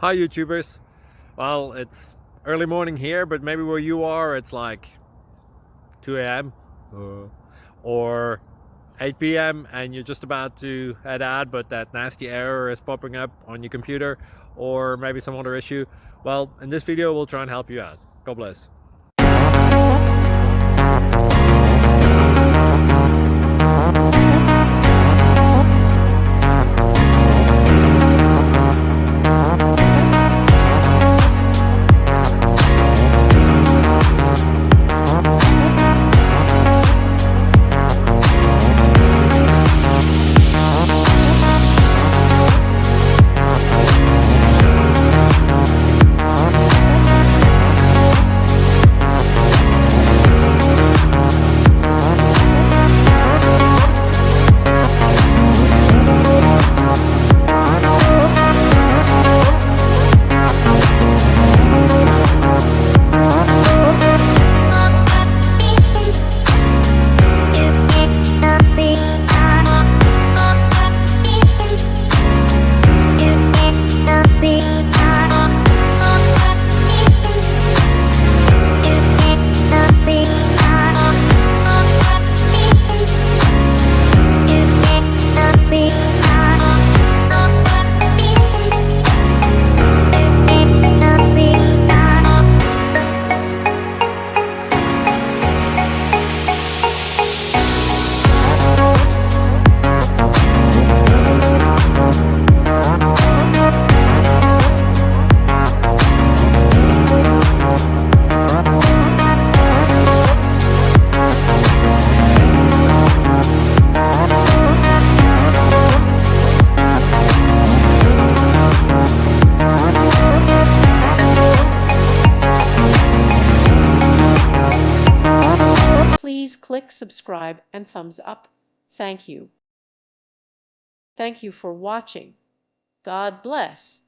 Hi YouTubers. Well, it's early morning here, but maybe where you are it's like 2 a.m. or 8 p.m. and you're just about to head out, but that nasty error is popping up on your computer, or maybe some other issue. Well, in this video we'll try and help you out. God bless. Please click subscribe and thumbs up. Thank you. Thank you for watching. God bless.